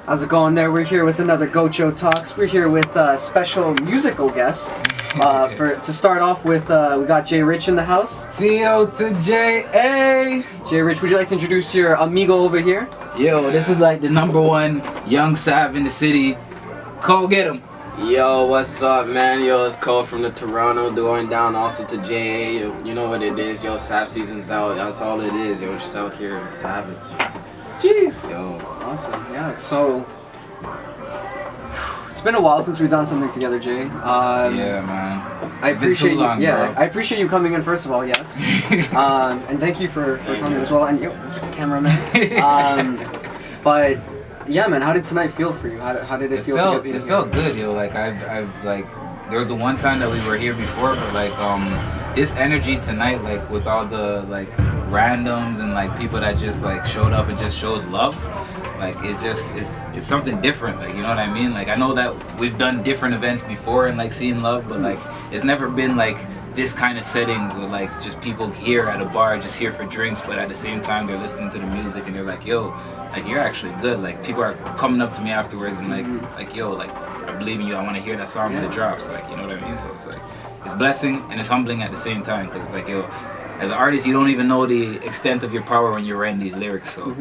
How's it going there? We're here with another Gocho Talks. We're here with special musical guest. To start off with, we got Jay Rich in the house. T.O. to J.A. Jay Rich, would you like to introduce your amigo over here? Yo, this is like the #1 young Sav in the city. Cole, get him. Yo, what's up, man? Yo, it's Cole from the Toronto, going down also to JA. You know what it is, yo. Sav season's out. That's all it is, yo. Just out here, Sav. It's just, jeez. yo. Awesome. Yeah. So it's been a while since we've done something together, Jay. Yeah, man. I appreciate you. Long, yeah, bro. I appreciate you coming in. First of all, yes. And thank you for coming as well. And yo, cameraman. But. Yeah, man. How did tonight feel for you? How did it feel? It felt good, yo. Like I've like there was the one time that we were here before, but like this energy tonight, like with all the like randoms and like people that just like showed up and just shows love, like it's something different. Like, you know what I mean? Like, I know that we've done different events before and like seeing love, but like it's never been like this kind of settings with like just people here at a bar just here for drinks, but at the same time they're listening to the music and they're like, yo, like, you're actually good. Like, people are coming up to me afterwards and like yo, like, I believe in you, I want to hear that song when it drops, like, you know what I mean? So it's like, it's blessing and it's humbling at the same time, because it's like, yo, as an artist you don't even know the extent of your power when you're writing these lyrics. So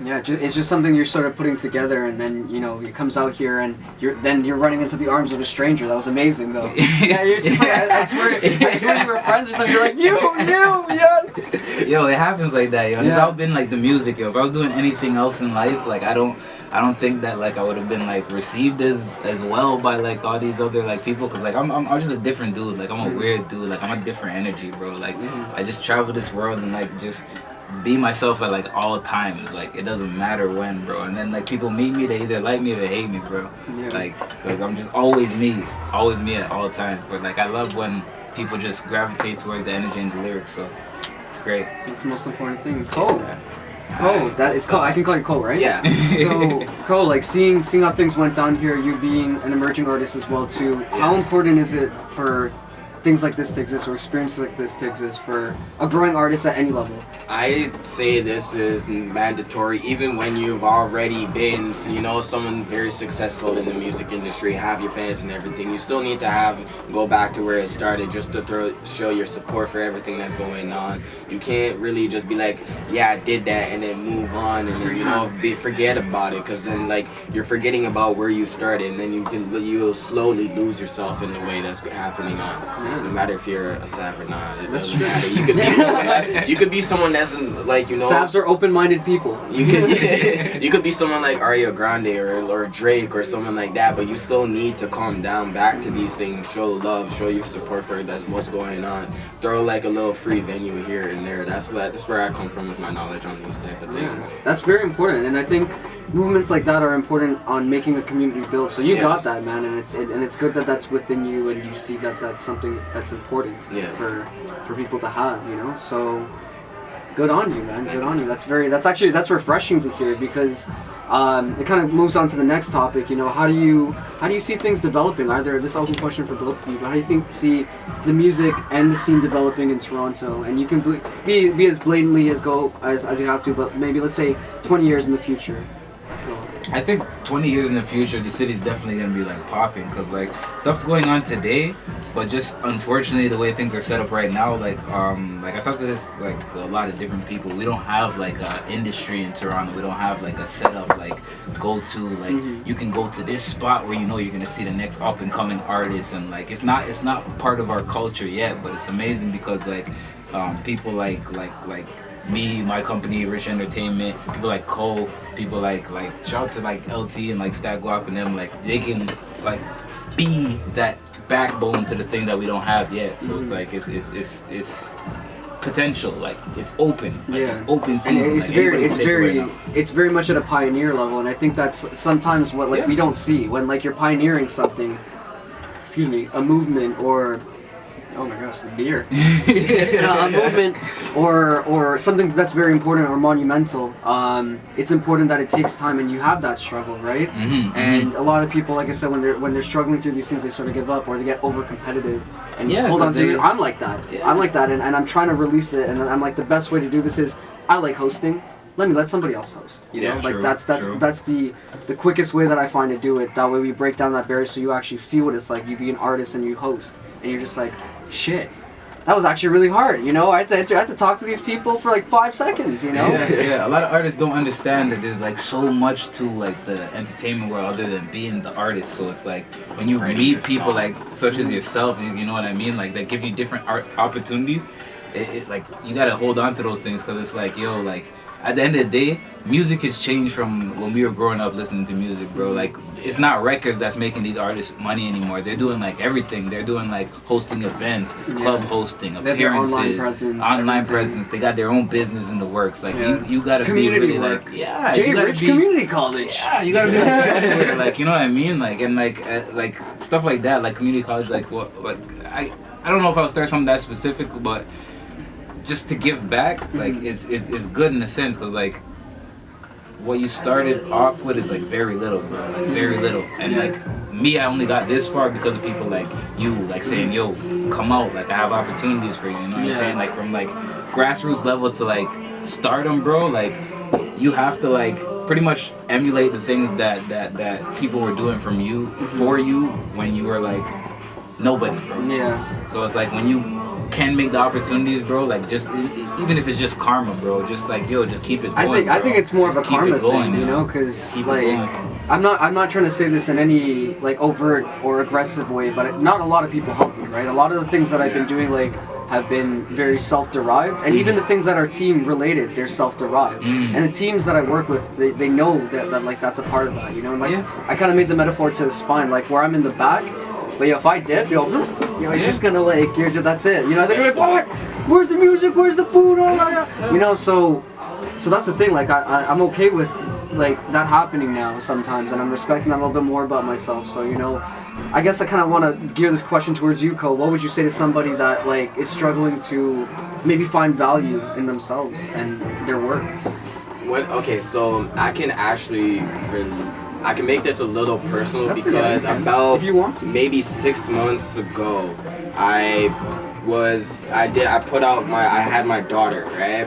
yeah, it's just something you're sort of putting together, and then, you know, it comes out here and you're running into the arms of a stranger. That was amazing, though. Yeah, you're just like, I swear you were friends with them. You're like, you, yes. Yo, it happens like that, yo. Yeah. It's all been like the music, yo. If I was doing anything else in life, like I don't think that like I would have been like received as well by like all these other like people, because like I'm just a different dude. Like, I'm a weird dude. Like, I'm a different energy, bro. Like I just travel this world and like just be myself at like all times. Like, it doesn't matter when, bro. And then like people meet me, they either like me or they hate me, bro. Yeah. Like, because I'm just always me at all times. But like, I love when people just gravitate towards the energy and the lyrics. So it's great. That's the most important thing. Cole. Yeah. Cole, that is Cole. I can call you Cole, right? Yeah. So, Cole, like seeing how things went down here, you being an emerging artist as well too. How important is it for things like this to exist, or experiences like this to exist for a growing artist at any level? I say this is mandatory, even when you've already been, you know, someone very successful in the music industry, have your fans and everything. You still need to go back to where it started, just to show your support for everything that's going on. You can't really just be like, yeah, I did that, and then move on, and then, you know, forget about it, because then like you're forgetting about where you started, and then you'll slowly lose yourself in the way that's happening on. No matter if you're a Sav or not, it doesn't matter. You could be someone that's like, you know, Savs are open-minded people. You could be someone like Ariana Grande or Drake or someone like that, but you still need to calm down back to these things, show love, show your support for what's going on, throw like a little free venue here and there. That's where I come from with my knowledge on these type of things. Yeah, that's very important, and I think movements like that are important on making a community build. So you got that, man, and it's good that that's within you, and you see that that's something that's important for people to have, you know. So good on you, man. Good on you. That's refreshing to hear, because it kind of moves on to the next topic. You know, how do you see things developing? Either this open question for both of you, but how do you see the music and the scene developing in Toronto? And you can be as blatantly as you have to, but maybe let's say 20 years in the future. I think 20 years in the future, the city's definitely gonna be like popping, because like stuff's going on today, but just unfortunately the way things are set up right now, like I talked to this like a lot of different people. We don't have like an industry in Toronto. We don't have like a setup like go to like you can go to this spot where you know you're gonna see the next up and coming artist, and like it's not part of our culture yet. But it's amazing because like people like me, my company, Rich Entertainment, people like Cole, people like shout out to like LT and like Gwop and them, like they can like be that backbone to the thing that we don't have yet. So it's like it's potential, like it's open, like it's open season. And it's very much at a pioneer level, and I think that's sometimes what like we don't see when like you're pioneering something. Excuse me, a movement or. Oh my gosh, the beer. A movement or something that's very important or monumental. It's important that it takes time and you have that struggle, right? And a lot of people, like I said, when they're struggling through these things, they sort of give up or they get over competitive and hold on to it. I'm like that. I'm like that, and I'm trying to release it. And I'm like, the best way to do this is I like hosting. let somebody else host. You know, like true, that's the quickest way that I find to do it. That way we break down that barrier so you actually see what it's like. You be an artist and you host, and you're just like, shit. That was actually really hard, you know. I had to talk to these people for like 5 seconds, you know. Yeah. A lot of artists don't understand that there's like so much to like the entertainment world other than being the artist. So it's like when you meet people like such as yourself, you know what I mean? Like they give you different art opportunities. It like you gotta hold on to those things because it's like like at the end of the day, music has changed from when we were growing up listening to music, bro. Like it's not records that's making these artists money anymore. They're doing like everything. They're doing like hosting events, club hosting, appearances, online presence. They got their own business in the works. Like you gotta community be really work. like Jay Rich Community College. Yeah, you gotta be like, like you know what I mean, like and like stuff like that, like community college. Like what like I don't know if I'll start something that specific, but just to give back, like it's good in a sense, cause like what you started off with is like very little, bro, like very little. And like me, I only got this far because of people like you, like saying, yo, come out, like I have opportunities for you. You know what I'm saying? Like from like grassroots level to like stardom, bro. Like you have to like pretty much emulate the things that people were doing from you for you when you were like nobody, bro. Yeah. So it's like when you can make the opportunities, bro, like just even if it's just karma, bro, just like yo, just keep it going. I think it's more of a karma thing, you know, because like I'm not trying to say this in any like overt or aggressive way, but not a lot of people help me, right? A lot of the things that I've been doing like have been very self-derived, and even the things that are team related, they're self-derived. And the teams that I work with, they know that like that's a part of that, you know. And like I kind of made the metaphor to the spine, like where I'm in the back. But if I dip, you're just gonna like, that's it. You know, they're like, what? Where's the music? Where's the food? Oh, you know, so that's the thing. Like, I'm okay with like that happening now sometimes, and I'm respecting that a little bit more about myself. So you know, I guess I kind of want to gear this question towards you, Ko. What would you say to somebody that like is struggling to maybe find value in themselves and their work? Okay, so I can actually I can make this a little personal because about maybe 6 months ago, I had my daughter, right?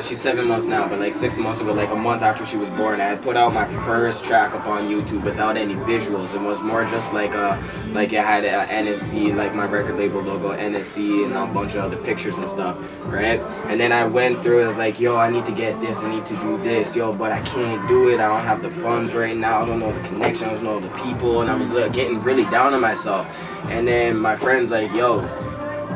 She's 7 months now, but like 6 months ago, like a month after she was born, I had put out my first track up on YouTube without any visuals. It was more just like it had a NSC, like my record label logo, NSC, and a bunch of other pictures and stuff, right? And then I went through it, I was like, yo, I need to get this, I need to do this, yo, but I can't do it, I don't have the funds right now, I don't know the connection, I don't know the people, and I was getting really down on myself. And then my friend's like, yo,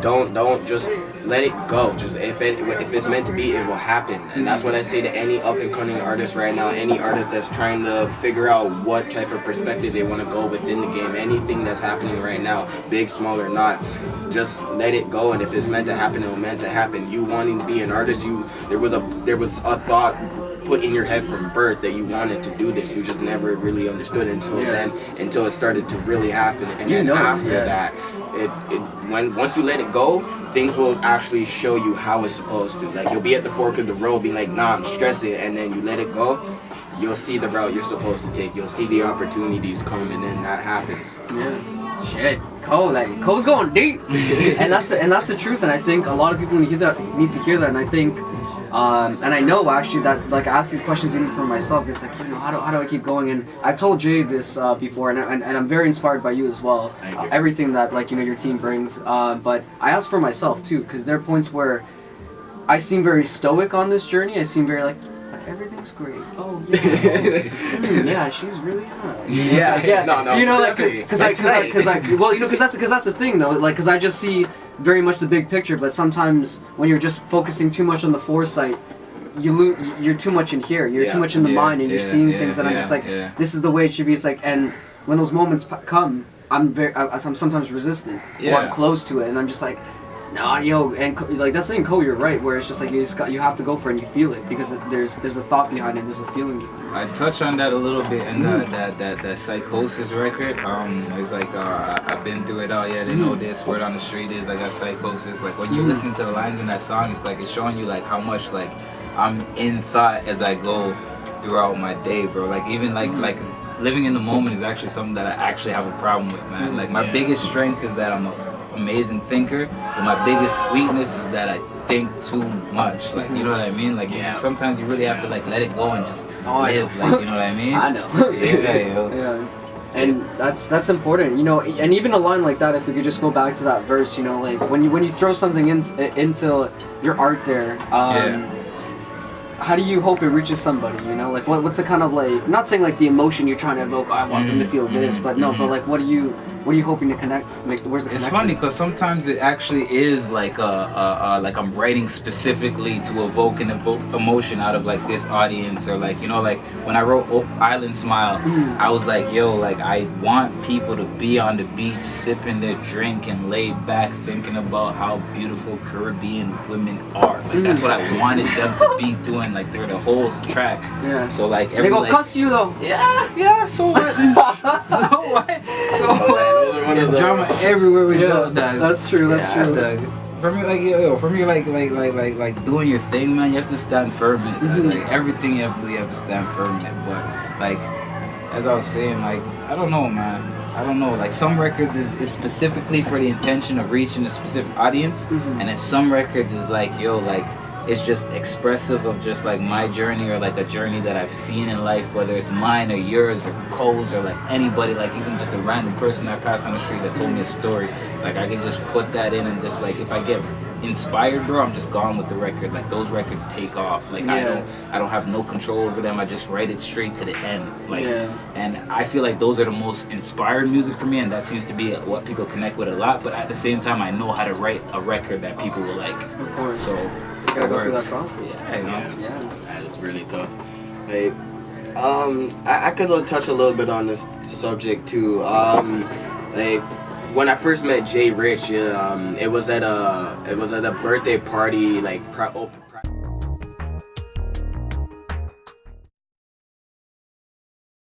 don't just let it go. Just if it's meant to be, it will happen. And that's what I say to any up and coming artist right now, any artist that's trying to figure out what type of perspective they want to go within the game. Anything that's happening right now, big, small or not, just let it go. And if it's meant to happen, it will meant to happen. You wanting to be an artist, there was a thought put in your head from birth that you wanted to do this. You just never really understood it until it started to really happen. And then after that, once you let it go, things will actually show you how it's supposed to. Like you'll be at the fork of the road, being like, nah, I'm stressing, and then you let it go. You'll see the route you're supposed to take. You'll see the opportunities come, and then that happens. Yeah. Shit. Ko's going deep, and that's the truth. And I think a lot of people need to hear that. And I think. And I know actually that like I ask these questions even for myself. It's like, you know, how do I keep going? And I told Jay this before, and I'm very inspired by you as well. Thank you. Everything that like you know your team brings. But I ask for myself too, because there are points where I seem very stoic on this journey. I seem very like everything's great. Oh yeah, yeah, she's really hot. No, you know, like because that's the thing though. Like because I just see very much the big picture, but sometimes when you're just focusing too much on the foresight, you're too much in here. You're too much in the mind, and you're seeing things. And I'm just like, this is the way it should be. It's like, and when those moments come, I'm sometimes resistant, or I'm close to it, and I'm just like, nah, yo, and like that's the thing, Ko, you're right. Where it's just like you have to go for it and you feel it because there's a thought behind it, there's a feeling behind it. I touched on that a little bit in that Psychosis record. It's like I've been through it all. Yeah, they know this. Word on the street is I got psychosis. Like when you listen to the lines in that song, it's like it's showing you like how much like I'm in thought as I go throughout my day, bro. Like even like living in the moment is actually something that I actually have a problem with, man. Like my biggest strength is that I'm a amazing thinker, but my biggest weakness is that I think too much. Like, you know what I mean? Like, sometimes you really have to like let it go and just live. Like, you know what I mean? I know. Yeah. And that's important, you know. And even a line like that, if we could just go back to that verse, you know, like when you throw something into your art there, how do you hope it reaches somebody, you know? Like what's the kind of like, not saying like the emotion you're trying to evoke, I want them to feel this, but no, but like what are you hoping to connect? Like where's the connection? It's funny because sometimes it actually is like like I'm writing specifically to evoke an emotion out of like this audience, or like, you know, like when I wrote Island Smile, I was like, yo, like I want people to be on the beach sipping their drink and laid back thinking about how beautiful Caribbean women are. Like that's what I wanted them to be doing like through the whole track. Yeah. So like they go cuss you though. Yeah. So what? So what? There's drama everywhere we go, dog. That's true. That's true. Dog. For me, like doing your thing, man. You have to stand firm in it. Like everything you have to do, you have to stand firm in it. But like, as I was saying, like I don't know, man. I don't know. Like some records is specifically for the intention of reaching a specific audience, and then some records is like, yo, like it's just expressive of just like my journey, or like a journey that I've seen in life, whether it's mine or yours or Cole's or like anybody, like even just a random person I passed on the street that told me a story. Like I can just put that in, and just like if I get inspired, bro, I'm just gone with the record. Like those records take off. Like I don't have no control over them. I just write it straight to the end. Like and I feel like those are the most inspired music for me, and that seems to be what people connect with a lot. But at the same time, I know how to write a record that people will like. Of course. So you gotta go through that process. Yeah. That is really tough. Hey, I could touch a little bit on this subject too. Like when I first met Jay Rich, it was at a birthday party, like open.